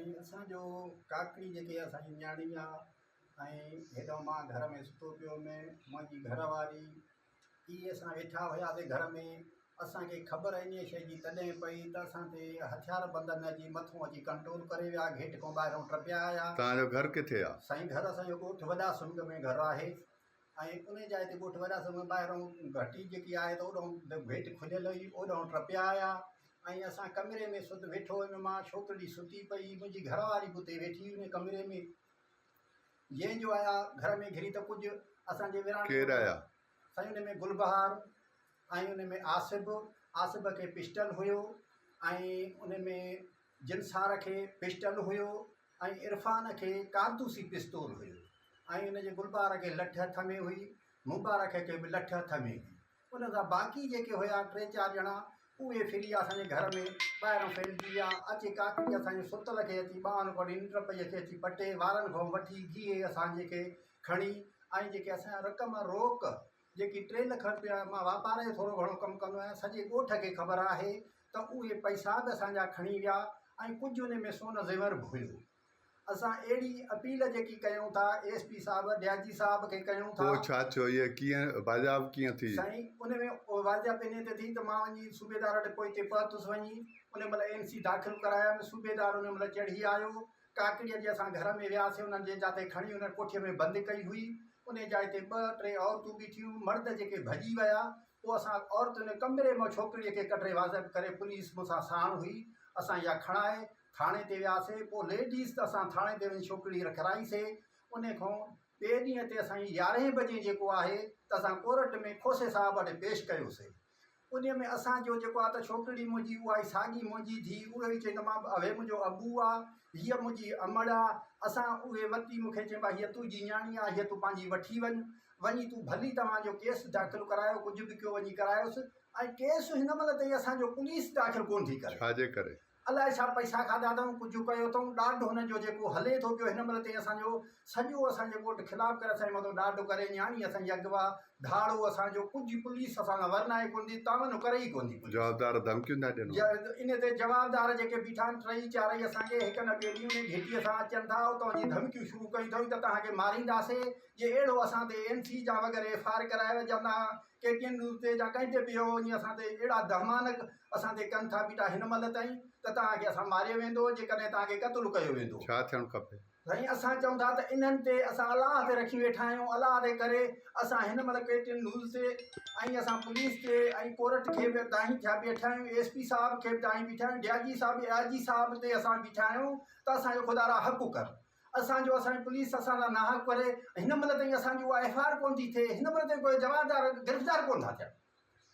साईं असांजो काकड़ी जेके असांजी न्याणी आहे ऐं हेॾो मां घर में सुतो पियो में मुंहिंजी घरवारी इहे असां वेठा हुयासीं घर में। असांखे ख़बर इन शइ जी तॾहिं पई त असां ते हथियार बंदन जी मथां अची कंट्रोल करे विया, गेट खां ॿाहिरों टपिया आया। तव्हांजो घर किथे आहे? साईं घर असांजो ॻोठ वॾा सुंग में घर आहे ऐं उन जाइ ते ॻोठ वॾा सुंग में ॿाहिरों घटी जेकी आहे त ओॾो गेट खुलियल हुई, ओॾो टपिया आया ऐं असां कमरे में सुत वेठो हुयुमि। मां छोकिरी सुती पई, मुंहिंजी घरवारी बि उते वेठी हुई कमरे में। जंहिंजो आया घर में घिरी त कुझु असांजे विराणे केरु आया? साईं उन में गुलबहार ऐं उन में आसिब खे पिस्टल हुयो ऐं उन में जिनसार खे पिस्टल हुयो ऐं इरफान खे कारतूसी पिस्तौल हुयो ऐं उन जे गुलबहार खे लठ हथ में हुई, मुबारक खे बि लठ हथ में हुई। उन सां बाक़ी जेके हुया 3-4 ॼणा उहे फिरी असांजे घर में ॿाहिरों फैलिजी विया। अची काकड़ी असांजे सुतल खे अची ॿाहनि खां निंड पई खे अची पटे, वारनि खां वठी गीहे असांजे खे खणी ऐं जेके असांजा रक़म रोक जेकी 3 लख रुपया, मां वापार जो थोरो घणो कमु कंदो आहियां, सॼे ॻोठ खे ख़बर आहे त उहे पैसा बि असांजा खणी विया ऐं कुझु उन में सोन ज़ेवर बि हुयो। असां अहिड़ी अपील जेकी कयूं था एसपी साहिबु, डीआईजी साहिब खे कयूं था। पोइ छा थियो? इहे कीअं वाजियाब कीअं थी? साईं उन में वाजियाब इन ते थी त मां वञी सूबेदार वटि पोइ हिते पहुतुसि वञी, उन महिल एनसी दाख़िल करायमि। सूबेदार उन महिल चढ़ी आयो। काकड़ीअ जे असां घर में वियासीं, उन्हनि जे जाते खणी उन कोठीअ में बंदि कई हुई। उन जाइ ते 2-3 औरतूं बीठियूं, मर्द जेके भॼी विया। पोइ असां औरतुनि कमरे मां छोकिरीअ खे कढे वाज़ब करे, पुलिस मूंसां साण हुई, असां इहा खणाए थाणे ते वियासीं। पोइ लेडीज़ त असां थाणे ते वञी छोकिरी रखाराईसीं। उन खां ॿिए ॾींहं ते असांजी 11 बजे जेको आहे त असां कोर्ट में खोसे साहिब वटि पेश कयोसीं। उन में असांजो जेको आहे त छोकिरी मुंहिंजी उहा ई साॻी मुंहिंजी थी, उहे बि चई त मां अवे मुंहिंजो अबू आहे, हीअ मुंहिंजी अमड़ आहे। असां उहे वरिती, मूंखे चइबा हीअ तुंहिंजी न्याणी आहे, हीअ तूं पंहिंजी वठी वञी तूं भली तव्हांजो केस दाख़िल करायो, कुझु बि कयो वञी करायोसि। ऐं केस हिन महिल ताईं असांजो पुलिस दाख़िल कोन थी करे। छाजे करे? अलाए छा पैसा खाधा अथऊं, कुझु कयो अथऊं, ॾाढो हुनजो जेको हले थो पियो हिन महिल ताईं असांजो सॼो असांजे ॻोठ ख़िलाफ़ु करे असांजे मथां ॾाढो करे। न्याणी असांजी अॻुवा, धाड़ो असांजो, कुझु पुलिस असां वरनाए कोन थी, तावनो करे ई कोन थी। जवाबदार धमकियूं था ॾियनि। इन ते जवाबदार जेके बीठा आहिनि 3-4 असांखे हिक न ॿिए ॾींहं में घेटीअ सां अचनि था, उतां जी धमकियूं शुरू कयूं अथऊं त तव्हांखे मारींदासीं, जे अहिड़ो असां ते एनसी जा वग़ैरह FIR कराए वञा, KTN न्यूज़ ते या कंहिं ते बि ईअं असां ते अहिड़ा दहमानक असां ते कनि था बीठा हिन महिल ताईं त तव्हांखे असां मारियो वेंदो, जेकॾहिं तव्हांखे क़तलु कयो वेंदो। छा थियणु खपे? साईं असां चऊं था त इन्हनि ते असां अलाह ते रखी वेठा आहियूं। अलाह ते करे असां हिन महिल KTN न्यूज़ ते ऐं असां पुलिस ते ऐं कोर्ट खे बि दाही थिया बीठा आहियूं, एसपी साहिब खे बि दाही बीठा आहियूं, डीआईजी साहिब, AIG साहिब ते असां बीठा आहियूं त असांजो ख़ुदा हक़ु कर। असांजी पुलिस असांजा नाहक करे हिन महिल ताईं असांजी उहा FIR कोन थी थिए, हिन महिल ताईं कोई जवाबदार गिरफ़्तार कोन था थियनि।